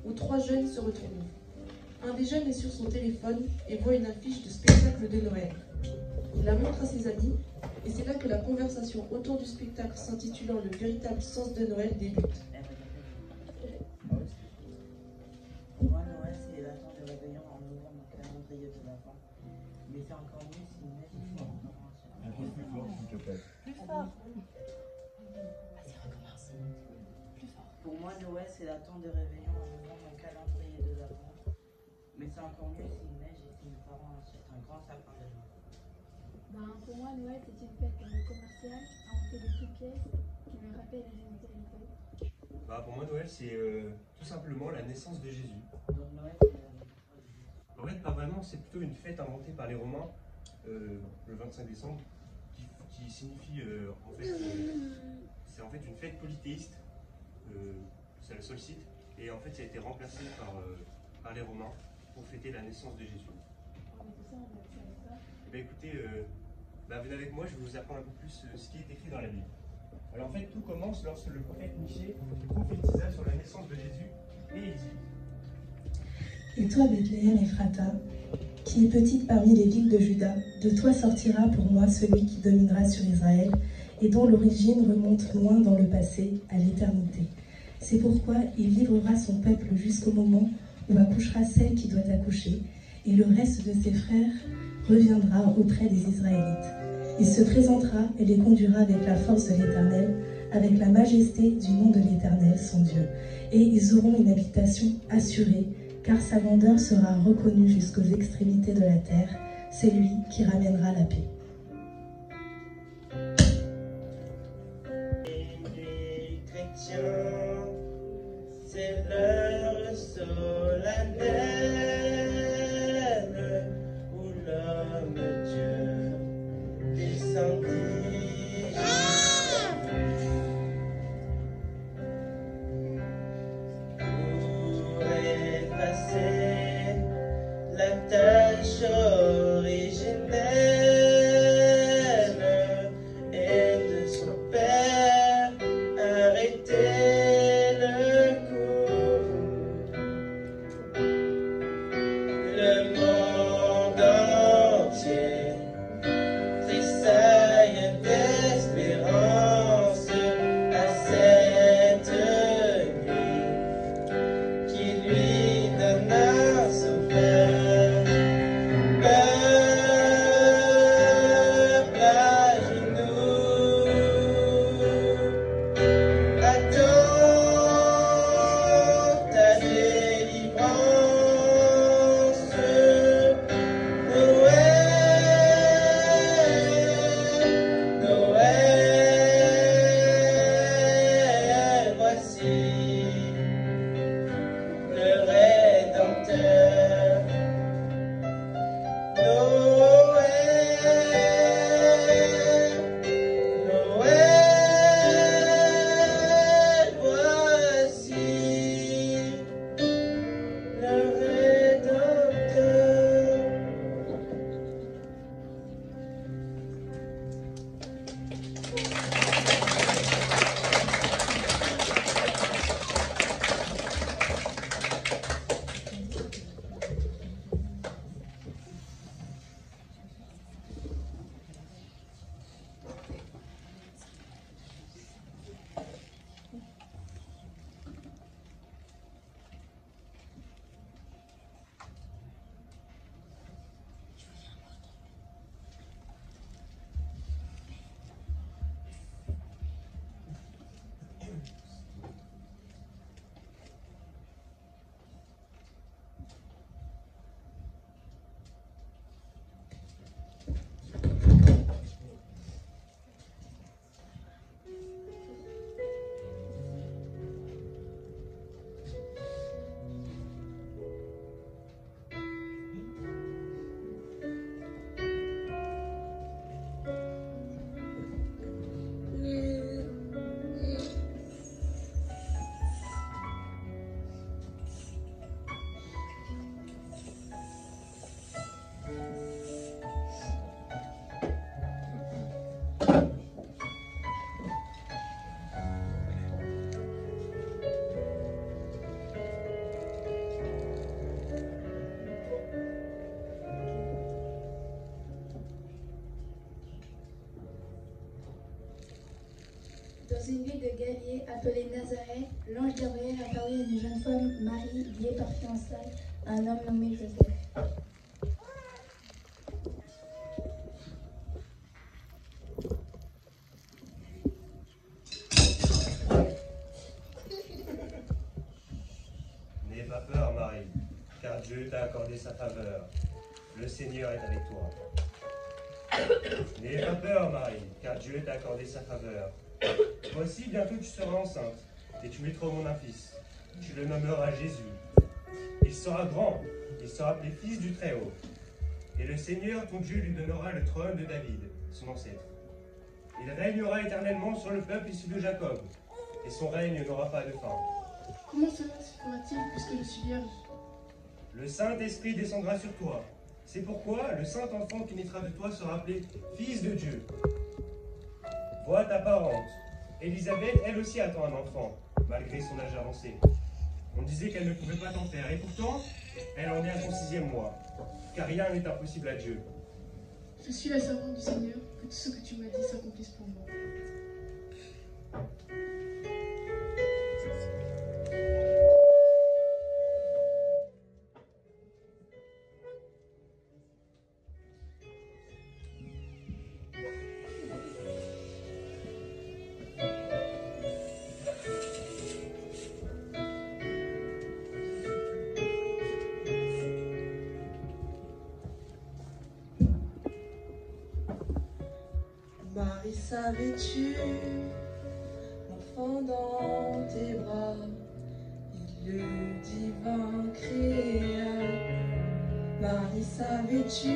où 3 jeunes se retrouvent. Un des jeunes est sur son téléphone et voit une affiche de spectacle de Noël. Il la montre à ses amis et c'est là que la conversation autour du spectacle s'intitulant Le véritable sens de Noël débute. Pour moi, Noël, c'est l'attente de réveillon en ouvrant mon calendrier de l'Avent. Mais c'est encore mieux si une neige est forte. Un peu plus fort, s'il te plaît. Plus fort. Vas-y, recommence. Plus fort. Pour moi, Noël, c'est l'attente de réveillon en ouvrant mon calendrier de l'Avent. Mais c'est encore mieux si une neige et si mes parents achètent un grand sapin de Noël. Pour moi, Noël, c'est une fête commerciale, inventée de toutes pièces, qui me rappelle la générosité. Pour moi, Noël, c'est tout simplement la naissance de Jésus. Donc Noël, c'est la naissance de Jésus. En fait, pas vraiment, c'est plutôt une fête inventée par les Romains le 25 décembre, qui signifie c'est en fait une fête polythéiste, c'est le seul site, et en fait ça a été remplacé par les Romains pour fêter la naissance de Jésus. Mais tout ça, on ne le savait pas. Et bien écoutez, venez avec moi, je vais vous apprendre un peu plus ce qui est écrit dans la Bible. Alors en fait, tout commence lorsque le prophète Michée prophétisa sur la naissance de Jésus, et il dit: Et toi, Bethléem Ephrata, qui es petite parmi les villes de Juda, de toi sortira pour moi celui qui dominera sur Israël, et dont l'origine remonte loin dans le passé, à l'éternité. C'est pourquoi il livrera son peuple jusqu'au moment où accouchera celle qui doit accoucher, et le reste de ses frères reviendra auprès des Israélites. Il se présentera et les conduira avec la force de l'Éternel, avec la majesté du nom de l'Éternel, son Dieu. Et ils auront une habitation assurée, car sa grandeur sera reconnue jusqu'aux extrémités de la terre. C'est lui qui ramènera la paix. Les chrétiens, c'est l'heure solennelle où l'homme Dieu descendit pour effacer la tâche originelle et de son père arrêter le coup. Dans une ville de guerriers appelée Nazareth, l'ange Gabriel apparut à une jeune femme, Marie, liée par fiançailles à un homme nommé Joseph. N'aie pas peur, Marie, car Dieu t'a accordé sa faveur. Le Seigneur est avec toi. N'aie pas peur, Marie, car Dieu t'a accordé sa faveur. Voici, bientôt tu seras enceinte, et tu mettras au monde un fils. Tu le nommeras Jésus. Il sera grand, il sera appelé fils du Très-Haut. Et le Seigneur, ton Dieu, lui donnera le trône de David, son ancêtre. Il régnera éternellement sur le peuple issu de Jacob, et son règne n'aura pas de fin. Comment cela se fera-t-il puisque je suis vierge? Le Saint-Esprit descendra sur toi. C'est pourquoi le saint enfant qui naîtra de toi sera appelé Fils de Dieu. Vois ta parente. Élisabeth, elle aussi attend un enfant, malgré son âge avancé. On disait qu'elle ne pouvait pas t'en faire, et pourtant, elle en est à son 6e mois. Car rien n'est impossible à Dieu. Je suis la servante du Seigneur, que tout ce que tu m'as dit s'accomplisse pour moi. Marie, savais-tu, l'enfant dans tes bras, et le divin créa. Marie, savais-tu,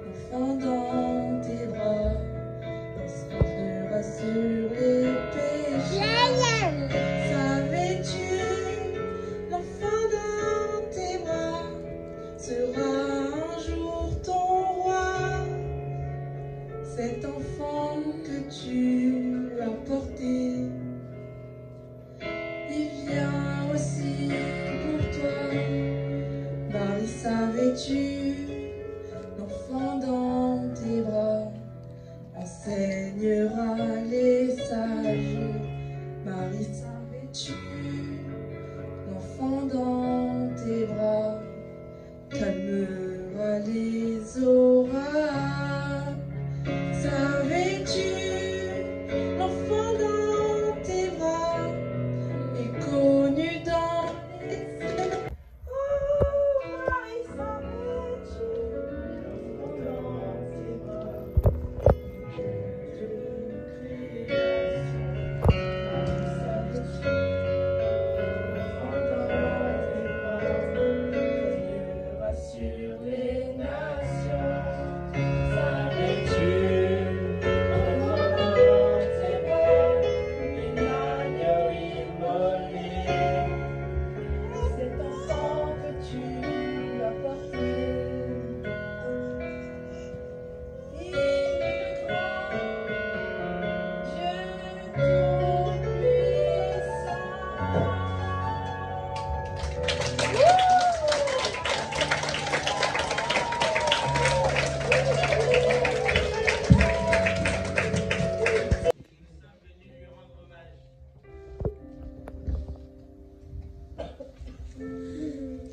l'enfant dans tes bras, il s'enlèvera sur les péchés. Savais-tu, l'enfant dans tes bras sera un jour ton roi. Cet enfant que tu as porté, il vient aussi pour toi. Marie, savais-tu, l'enfant dans tes bras enseignera les sages. Marie, savais-tu, l'enfant dans tes bras calmera les orages. Savais-tu, l'enfant dans tes bras est connu dans les cieux. Oh, Marie, savais-tu, l'enfant dans tes bras est de création. Marie, savais-tu, l'enfant dans tes bras régnera sur les nations. Savais-tu,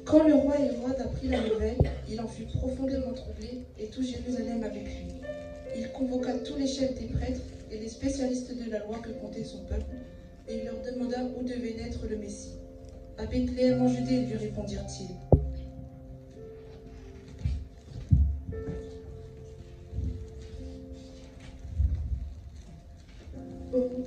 Quand le roi Hérode apprit la nouvelle, il en fut profondément troublé, et tout Jérusalem avec lui. Il convoqua tous les chefs des prêtres et les spécialistes de la loi que comptait son peuple, et il leur demanda où devait naître le Messie. À Bethléem en Judée, lui répondirent-ils. Oh.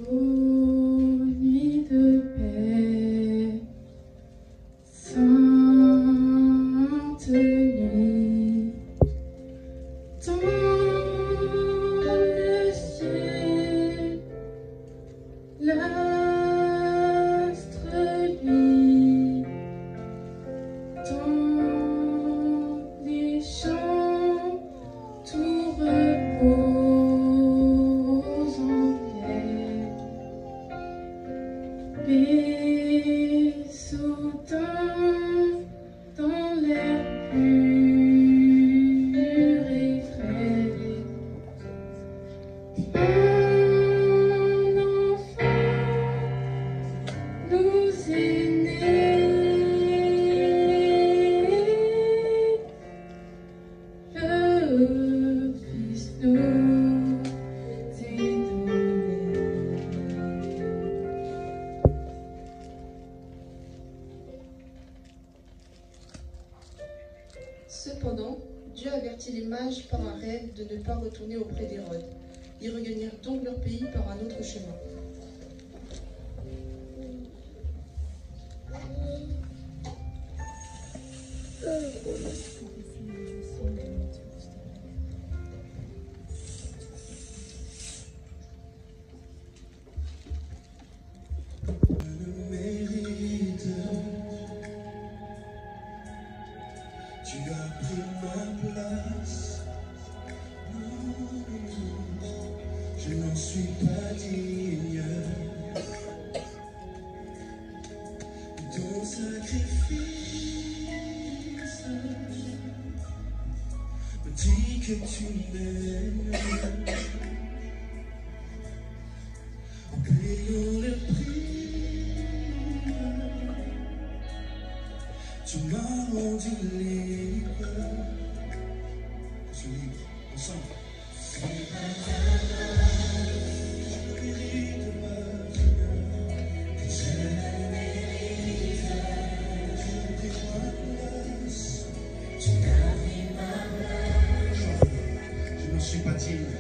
Nuit de paix, sainte nuit, dans le pas retourner auprès d'Hérode. Ils regagnèrent donc leur pays par un autre chemin. Tu as pris ma place. Je n'en suis pas digne. Ton sacrifice me dit que tu m'aimes. En payant le prix, tu m'as rendu libre. Je suis libre, ensemble. C'est pas ta grâce, je ne mérite pas, Seigneur. Je ne mérite pas, tu as pris ma place. Tu as pris ma place. Je n'en suis pas digne.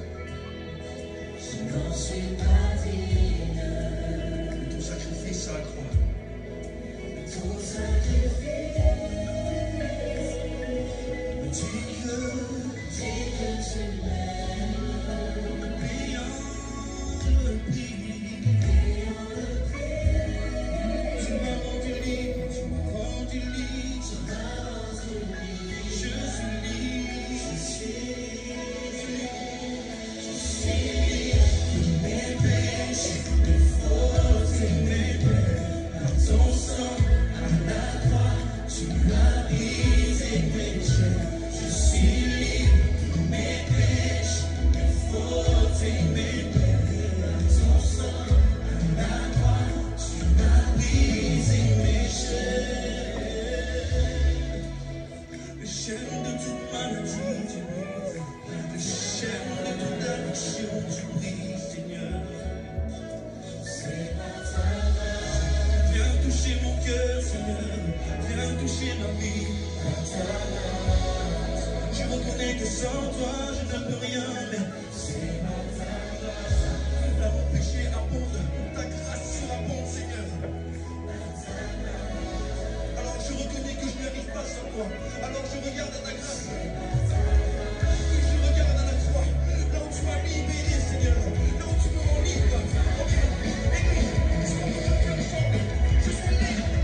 Je n'en suis pas digne. De ton sacrifice à la croix. De ton sacrifice. Dis que tu m'aimes, payant le prix, tu m'as rendu libre, tu m'as rendu libre, je suis libre, je suis libre de mes péchés, de fautes et mes peines, par ton sang à la croix, tu m'as brisé mes chaînes. Je suis libre de mes péchés, mes fautes et mes peines. Ton sang à la croix, tu m'as brisé mes chaînes. Les chaînes de toute maladie, tu brises. Les chaînes de toute addiction, tu brises, Seigneur. C'est pas ta grâce. Viens toucher mon cœur, Seigneur. Viens toucher ma vie. Par ta grâce. Je reconnais que sans toi je ne peux rien, mais c'est pas ta grâce. Là mon péché abonde, ta grâce surabonde, Seigneur. Alors je reconnais que je n'y arrive pas sans toi. Alors je regarde à ta grâce. Oui, je regarde à la croix. Là où tu m'as libéré, Seigneur. Là où tu me rends libre. Ok, Église, est-ce qu'on peut chanter ensemble? Je suis libre.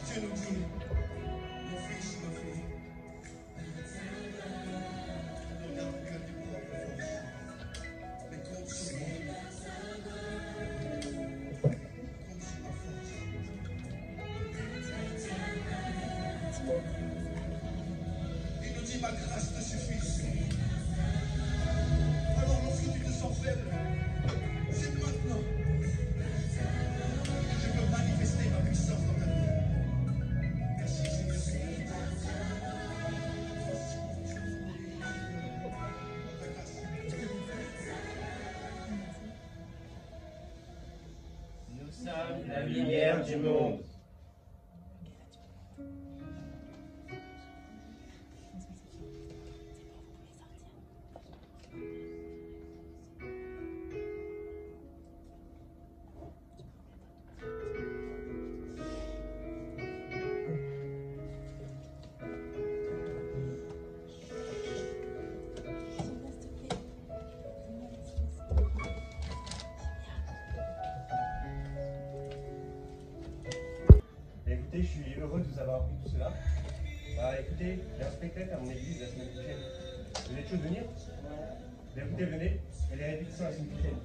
Dieu nous dit, mon fils, ma fille, ne regarde plus à tes propres forces, mais compte sur moi. Compte sur ma force. Il nous dit, ma grâce te suffit. Alors lorsque tu te sens faible, c'est maintenant que je peux manifester ma puissance dans ta vie. Merci Seigneur. Nous sommes la lumière du monde. Écoutez, je suis heureux de vous avoir appris tout cela. Écoutez, invité, il y a un spectacle à mon église la semaine prochaine. Vous êtes chaud de venir? Bien écoutez, venez, et les répétitions la semaine prochaine.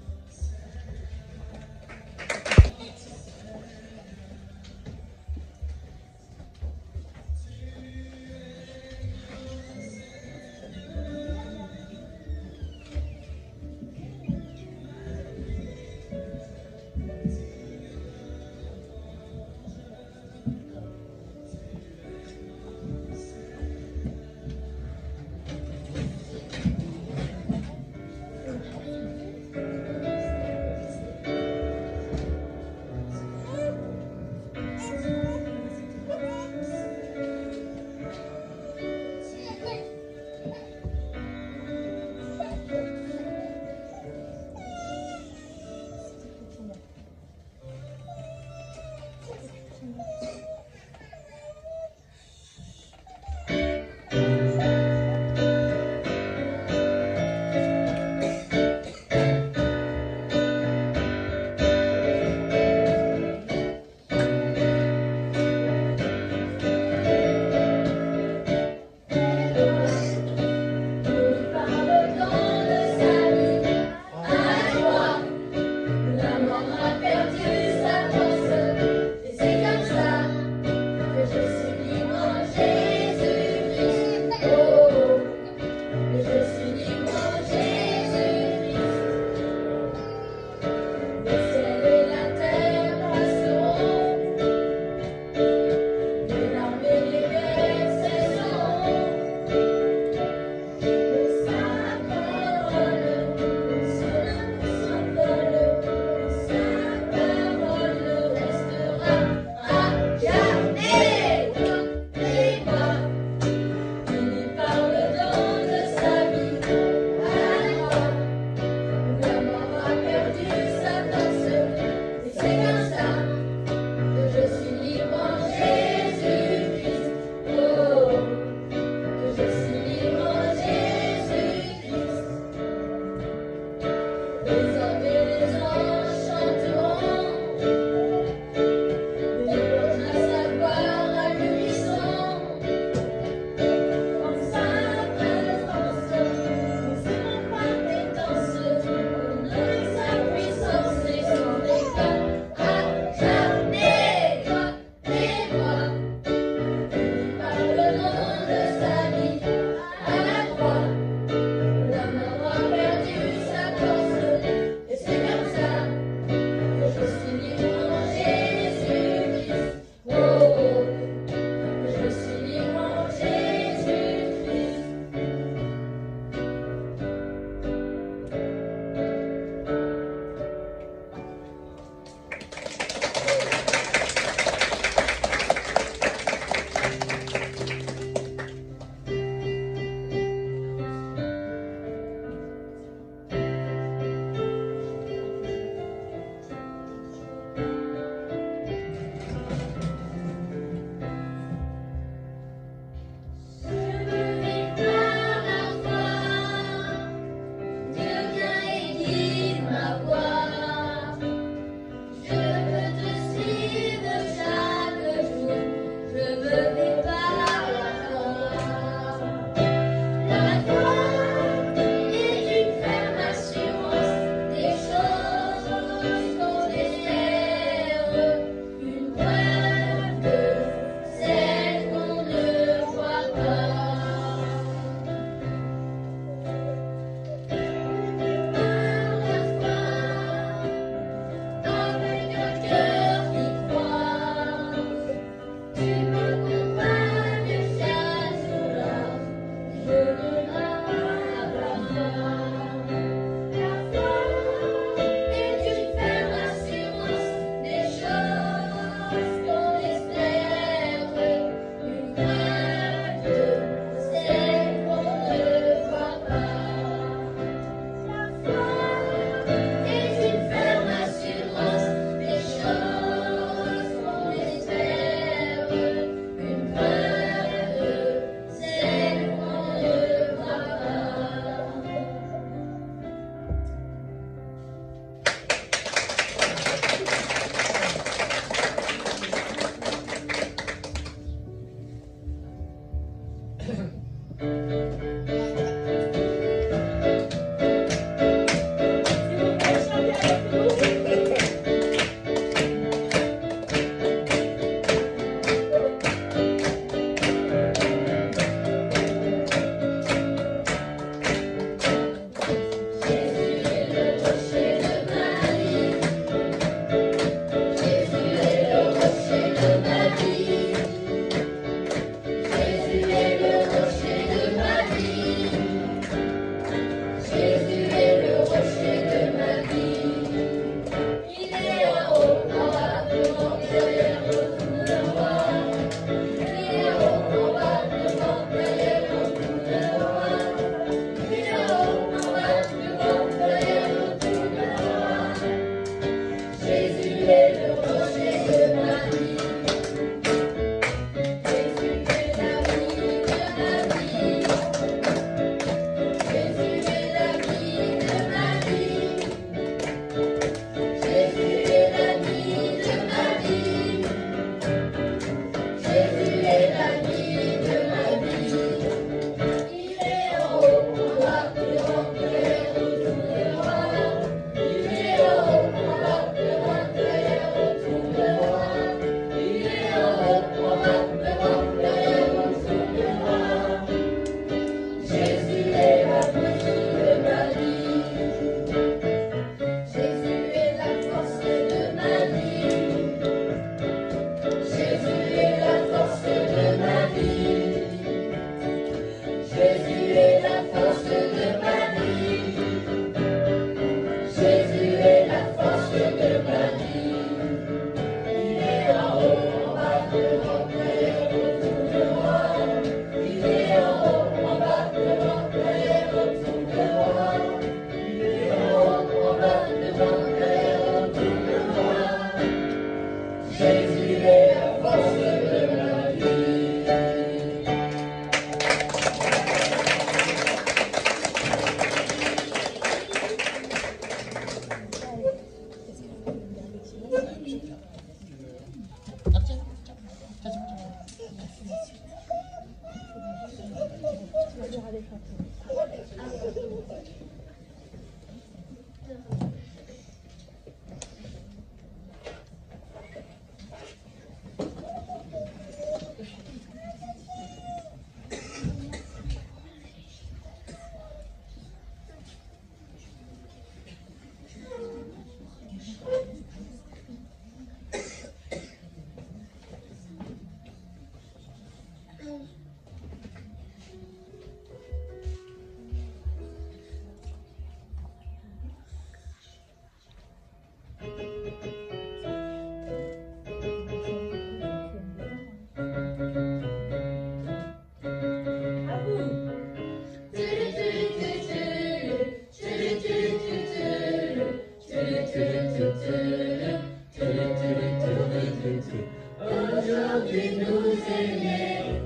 Aujourd'hui nous est né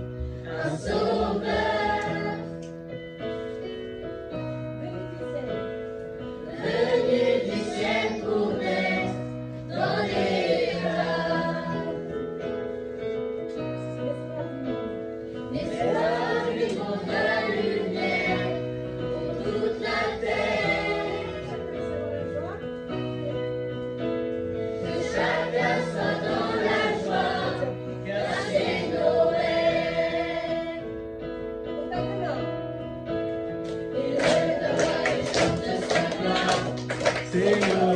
un sauveur. Venu du ciel pour naître dans les âmes. L'espoir du monde, la lumière pour toute la terre. Que chacun soit dans la joie, car c'est Noël. Et le roi chante sa gloire. C'est Noël.